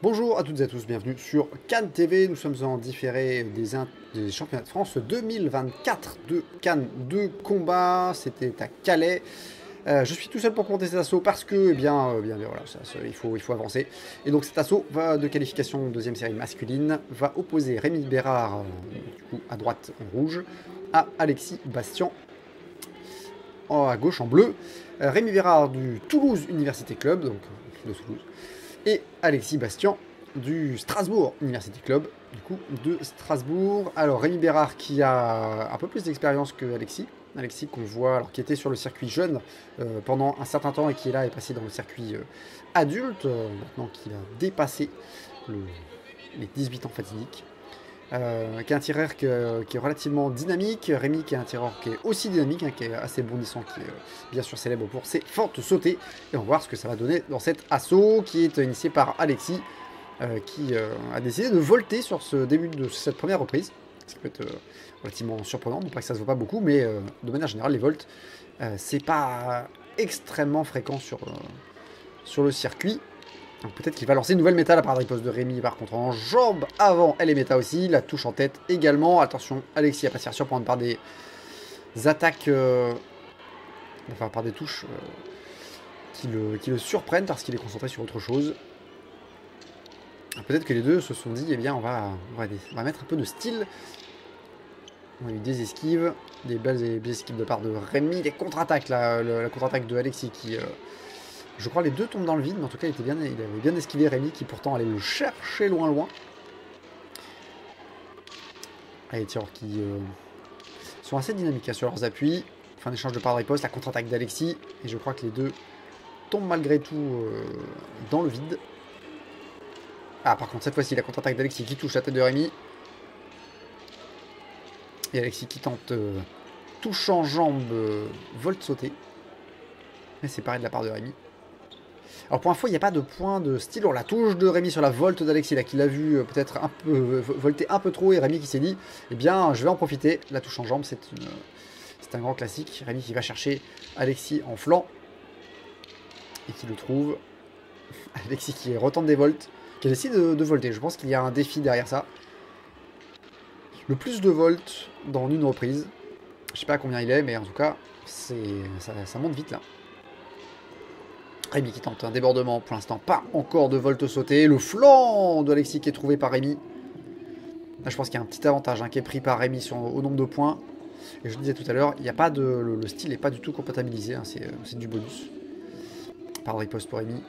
Bonjour à toutes et à tous, bienvenue sur Cannes TV. Nous sommes en différé des championnats de France 2024 de Cannes de combat. C'était à Calais. Je suis tout seul pour compter cet assaut parce que, voilà, il faut avancer. Et donc cet assaut de qualification deuxième série masculine va opposer Rémi Bérard, du coup à droite en rouge, à Alexis Bastian à gauche en bleu. Rémi Bérard du Toulouse Université Club, donc de Toulouse, et Alexis Bastian du Strasbourg University Club, du coup de Strasbourg. Alors Rémi Bérard qui a un peu plus d'expérience que Alexis qu'on voit, alors qui était sur le circuit jeune pendant un certain temps et qui est là est passé dans le circuit adulte, maintenant qu'il a dépassé les 18 ans fatidiques. Qui est un tireur qui est relativement dynamique. Rémi qui est un tireur qui est aussi dynamique, qui est assez bondissant, qui est bien sûr célèbre pour ses fentes sautées. Et on va voir ce que ça va donner dans cet assaut qui est initié par Alexis, qui a décidé de volter sur ce début de cette première reprise. Ce qui peut être relativement surprenant, non pas que ça se voit pas beaucoup, mais de manière générale, les volts, c'est pas extrêmement fréquent sur le circuit. Donc peut-être qu'il va lancer une nouvelle méta, la part de riposte de Rémi par contre en jambe avant, elle est méta aussi, la touche en tête également. Attention, Alexis à pas se faire surprendre par des attaques, enfin par des touches qui le surprennent parce qu'il est concentré sur autre chose. Peut-être que les deux se sont dit, eh bien on va mettre un peu de style. On a eu des esquives, des belles esquives de part de Rémi, des contre-attaques, la contre-attaque de Alexis qui... je crois les deux tombent dans le vide, mais en tout cas il avait bien esquivé Rémi qui pourtant allait le chercher loin. Les tireurs qui sont assez dynamiques sur leurs appuis. Fin d'échange de part de riposte, la contre-attaque d'Alexis. Et je crois que les deux tombent malgré tout dans le vide. Ah par contre cette fois-ci la contre-attaque d'Alexis qui touche la tête de Rémi. Et Alexis qui tente touche en jambe, volte sauter. Mais c'est pareil de la part de Rémi. Alors pour info, il n'y a pas de point de style. On la touche de Rémi sur la volte d'Alexis, là, qui l'a vu peut-être un peu volter un peu trop, et Rémi qui s'est dit, eh bien, je vais en profiter. La touche en jambe, c'est un grand classique. Rémi qui va chercher Alexis en flanc, et qui le trouve. Alexis qui retente des volts, qui décide de volter. Je pense qu'il y a un défi derrière ça. Le plus de volts dans une reprise. Je sais pas à combien il est, mais en tout cas, ça monte vite, là. Rémi qui tente un débordement, pour l'instant pas encore de volte sauté. Le flanc de Alexis qui est trouvé par Rémi. Là je pense qu'il y a un petit avantage qui est pris par Rémi au nombre de points. Et je le disais tout à l'heure, il n'y a pas de, le style n'est pas du tout compatibilisé, c'est du bonus. Par de riposte pour Rémi.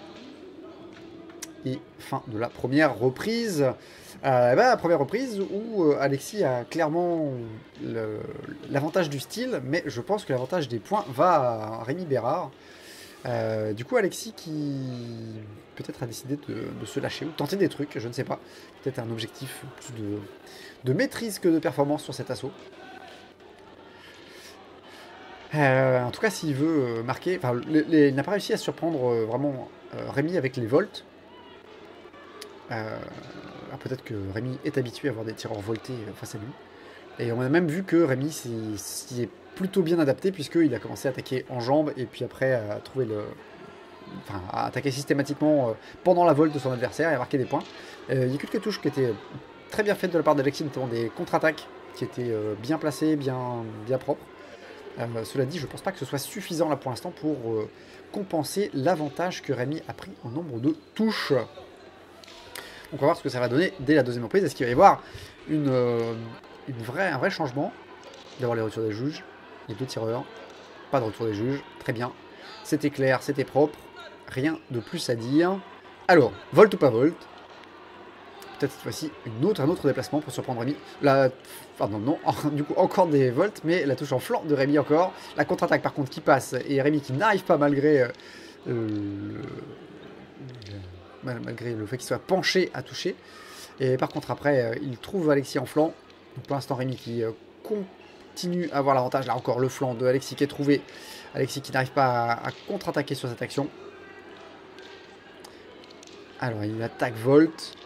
Et fin de la première reprise. La première reprise où Alexis a clairement l'avantage du style, mais je pense que l'avantage des points va à Rémi Bérard. Du coup Alexis qui peut-être a décidé de se lâcher ou tenter des trucs, je ne sais pas. Peut-être un objectif plus de maîtrise que de performance sur cet assaut. En tout cas s'il veut marquer, enfin il n'a pas réussi à surprendre vraiment Rémi avec les volts. Peut-être que Rémi est habitué à avoir des tireurs voltés face à lui. Et on a même vu que Rémi s'y est plutôt bien adapté puisqu'il a commencé à attaquer en jambes et puis après à à attaquer systématiquement pendant la volte de son adversaire et à marquer des points. Il y a quelques touches qui étaient très bien faites de la part d'Alexis, notamment des contre-attaques qui étaient bien placées, bien propres. Cela dit, je ne pense pas que ce soit suffisant là pour l'instant pour compenser l'avantage que Rémi a pris en nombre de touches. Donc on va voir ce que ça va donner dès la deuxième reprise. Est-ce qu'il va y avoir un vrai changement? D'avoir les retours des juges, les deux tireurs, pas de retour des juges, très bien. C'était clair, c'était propre, rien de plus à dire. Alors, volt ou pas volt? Peut-être cette fois-ci un autre déplacement pour surprendre Rémi. Pardon, non, du coup encore des volts, mais la touche en flanc de Rémi encore. La contre-attaque par contre qui passe, et Rémi qui n'arrive pas malgré le fait qu'il soit penché à toucher. Et par contre après, il trouve Alexis en flanc. Donc pour l'instant Rémi qui continue à avoir l'avantage. Là encore le flanc de Alexis qui est trouvé. Alexis qui n'arrive pas à contre-attaquer sur cette action. Alors il attaque Volt.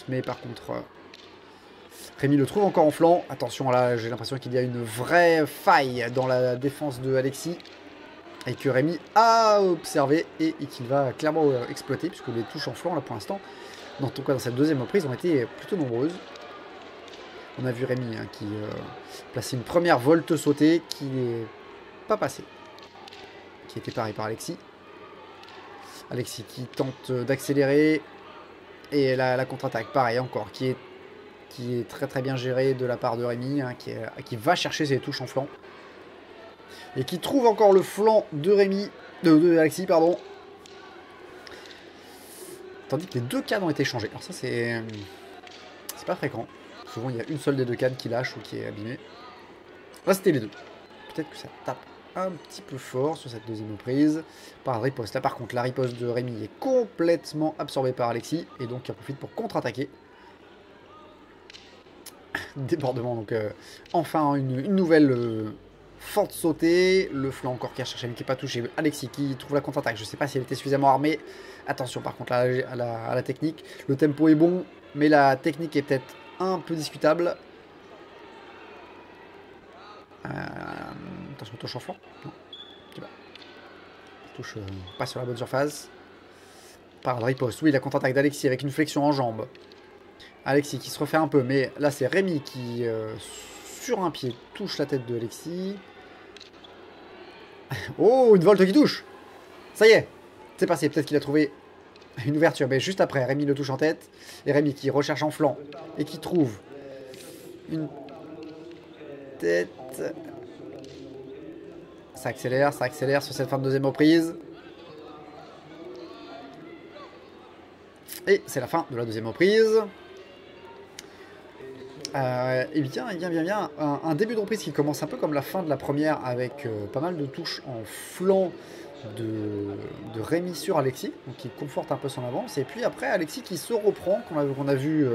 Mais par contre Rémi le trouve encore en flanc. Attention là, j'ai l'impression qu'il y a une vraie faille dans la défense de Alexis. et que Rémi a observé et qu'il va clairement exploiter, puisque les touches en flanc, là, pour l'instant, en tout cas dans cette deuxième reprise, ont été plutôt nombreuses. On a vu Rémi hein, qui plaçait une première volte sautée qui n'est pas passée, qui était parée par Alexis. Alexis qui tente d'accélérer, et la contre-attaque, pareil encore, qui est très très bien gérée de la part de Rémi, hein, qui va chercher ses touches en flanc. Et qui trouve encore le flanc de Rémi, de Alexis, pardon. Tandis que les deux cannes ont été changées. Alors ça c'est pas fréquent. Souvent il y a une seule des deux cannes qui lâche ou qui est abîmée. Là c'était les deux. Peut-être que ça tape un petit peu fort sur cette deuxième reprise. Par riposte. Là par contre la riposte de Rémi est complètement absorbée par Alexis. Et donc il en profite pour contre-attaquer. Débordement donc enfin une nouvelle... forte sautée, le flanc encore qui a cherché mais qui n'est pas touché. Alexis qui trouve la contre-attaque. Je ne sais pas si elle était suffisamment armée. Attention par contre à la technique. Le tempo est bon, mais la technique est peut-être un peu discutable. Attention, touche en flanc. Non, touche pas sur la bonne surface. Par riposte. Oui, la contre-attaque d'Alexis avec une flexion en jambe. Alexis qui se refait un peu, mais là c'est Rémi qui, sur un pied, touche la tête de Alexis. Oh, une volte qui touche. Ça y est, c'est passé. Peut-être qu'il a trouvé une ouverture. Mais juste après, Rémi le touche en tête. Et Rémi qui recherche en flanc. Et qui trouve une tête. Ça accélère sur cette fin de deuxième reprise. Et c'est la fin de la deuxième reprise. Et bien, un début de reprise qui commence un peu comme la fin de la première avec pas mal de touches en flanc de Rémi sur Alexis, donc qui conforte un peu son avance. Et puis après, Alexis qui se reprend, qu'on a vu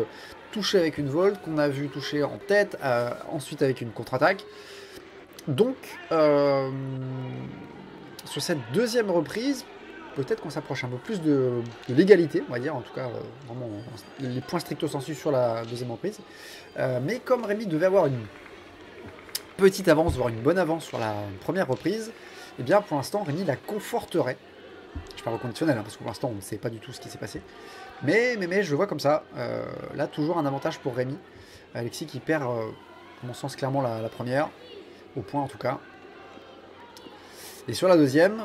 toucher avec une volte, qu'on a vu toucher en tête, ensuite avec une contre-attaque. Donc, sur cette deuxième reprise, peut-être qu'on s'approche un peu plus de l'égalité, on va dire, en tout cas, vraiment, les points stricto sensu sur la deuxième reprise. Mais comme Rémi devait avoir une petite avance, voire une bonne avance sur la première reprise, eh bien, pour l'instant, Rémi la conforterait. Je parle au conditionnel, hein, parce que pour l'instant, on ne sait pas du tout ce qui s'est passé. Mais je le vois comme ça. Là, toujours un avantage pour Rémi. Alexis qui perd, à mon sens, clairement la première, au point en tout cas. Et sur la deuxième...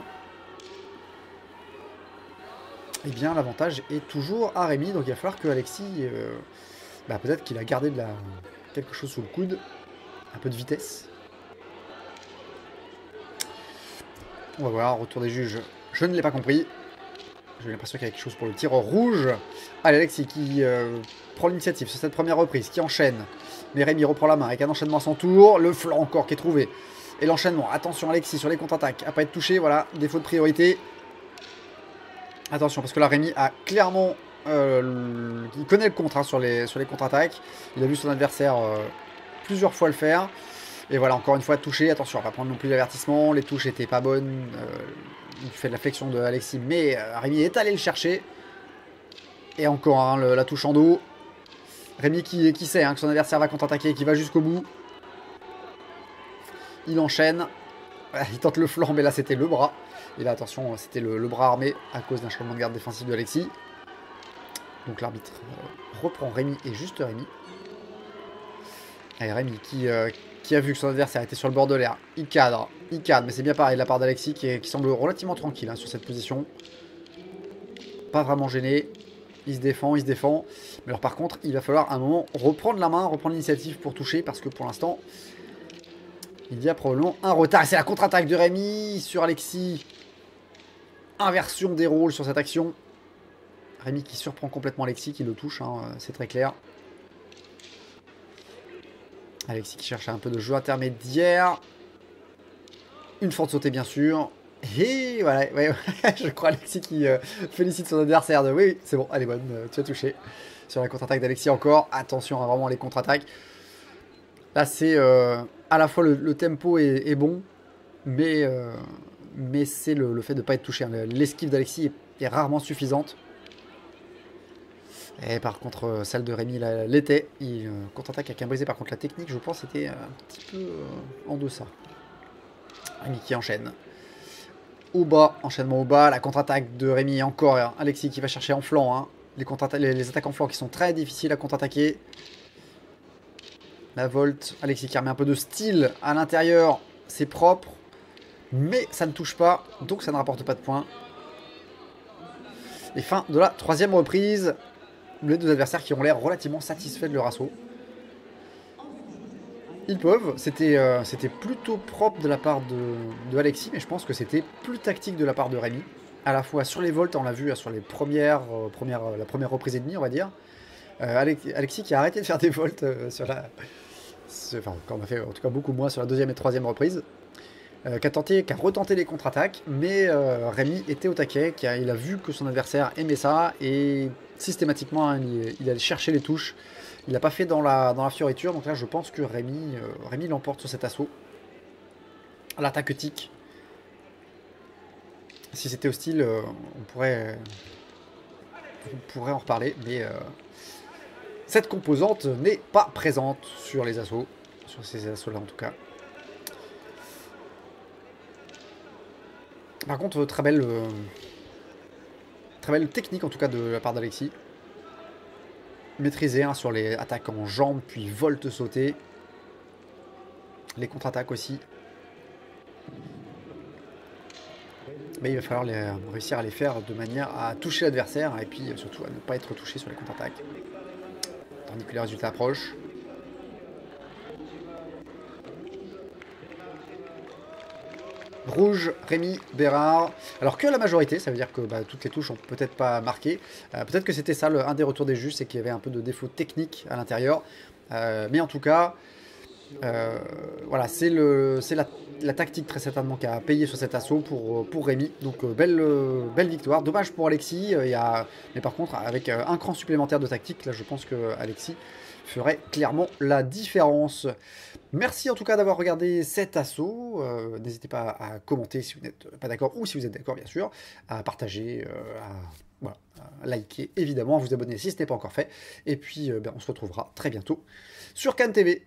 eh bien l'avantage est toujours à Rémi, donc il va falloir que Alexis, peut-être qu'il a gardé quelque chose sous le coude, un peu de vitesse. On va voir, retour des juges, je ne l'ai pas compris. J'ai l'impression qu'il y a quelque chose pour le tireur rouge. Allez, Alexis qui prend l'initiative sur cette première reprise, qui enchaîne. Mais Rémi reprend la main avec un enchaînement à son tour, le flanc encore qui est trouvé. Et l'enchaînement, attention Alexis sur les contre-attaques, à pas être touché, voilà, défaut de priorité. Attention, parce que là, Rémi a clairement... il connaît le contre hein, sur les contre-attaques. Il a vu son adversaire plusieurs fois le faire. Et voilà, encore une fois, touché. Attention, on va pas prendre non plus l'avertissement. Les touches n'étaient pas bonnes. Il fait de la flexion de Alexis, mais Rémi est allé le chercher. Et encore hein, la touche en dos. Rémi qui sait hein, que son adversaire va contre-attaquer, qui va jusqu'au bout. Il enchaîne. Il tente le flanc, mais là, c'était le bras. Et là, attention, c'était le bras armé à cause d'un changement de garde défensif de Alexis. Donc l'arbitre reprend Rémi et juste Rémi. Et Rémi qui a vu que son adversaire était sur le bord de l'air. Il cadre, mais c'est bien pareil de la part d'Alexis qui semble relativement tranquille hein, sur cette position. Pas vraiment gêné. Il se défend. Mais alors par contre, il va falloir à un moment reprendre la main, reprendre l'initiative pour toucher. Parce que pour l'instant, il y a probablement un retard. Et c'est la contre-attaque de Rémi sur Alexis. Inversion des rôles sur cette action. Rémi qui surprend complètement Alexis, qui le touche, hein, c'est très clair. Alexis qui cherche un peu de jeu intermédiaire. Une forte sautée bien sûr. Et voilà, ouais, je crois Alexis qui félicite son adversaire de oui, c'est bon, elle est bonne, tu as touché. Sur la contre-attaque d'Alexis encore, attention à vraiment les contre-attaques. Là c'est à la fois le tempo est bon, mais c'est le fait de ne pas être touché. Hein. L'esquive d'Alexis est rarement suffisante. Et par contre, celle de Rémi l'était. Il contre-attaque avec un brisé. Par contre, la technique, je pense, était un petit peu en deçà. Rémi qui enchaîne. au bas, enchaînement au bas, la contre-attaque de Rémi, encore hein, Alexis qui va chercher en flanc. Hein. Les attaques en flanc qui sont très difficiles à contre-attaquer. La volte, Alexis qui remet un peu de style à l'intérieur, c'est propre. Mais ça ne touche pas, donc ça ne rapporte pas de points. Et fin de la troisième reprise. Les deux adversaires qui ont l'air relativement satisfaits de leur assaut. Ils peuvent, c'était plutôt propre de la part de Alexis, mais je pense que c'était plus tactique de la part de Rémi. À la fois sur les volts, on l'a vu sur les la première reprise et demie, on va dire. Alexis qui a arrêté de faire des volts sur la... Enfin, quand on a fait en tout cas beaucoup moins sur la deuxième et troisième reprise. Qui a retenté les contre-attaques, mais Rémi était au taquet, il a vu que son adversaire aimait ça, et systématiquement, hein, il allait chercher les touches. Il l'a pas fait dans la fioriture, donc là je pense que Rémi l'emporte sur cet assaut. L'attaque tic. Si c'était hostile, on pourrait en reparler, mais cette composante n'est pas présente sur les assauts, sur ces assauts-là en tout cas. Par contre, très belle technique en tout cas de la part d'Alexis. Maîtrisé hein, sur les attaques en jambes, puis volte sauté. Les contre-attaques aussi. Mais il va falloir réussir à les faire de manière à toucher l'adversaire et puis surtout à ne pas être touché sur les contre-attaques. Tandis que les résultats approchent. Rouge, Rémi, Bérard. Alors que la majorité, ça veut dire que toutes les touches ont peut-être pas marqué. Peut-être que c'était ça un des retours des juges, c'est qu'il y avait un peu de défaut technique à l'intérieur. Mais en tout cas, voilà, c'est la tactique très certainement qui a payé sur cet assaut pour Rémi. Donc belle victoire. Dommage pour Alexis. Mais par contre, avec un cran supplémentaire de tactique, là je pense que Alexis ferait clairement la différence. Merci en tout cas d'avoir regardé cet assaut. N'hésitez pas à commenter si vous n'êtes pas d'accord ou si vous êtes d'accord bien sûr, à partager, à liker évidemment, à vous abonner si ce n'est pas encore fait. Et puis on se retrouvera très bientôt sur Cannes TV.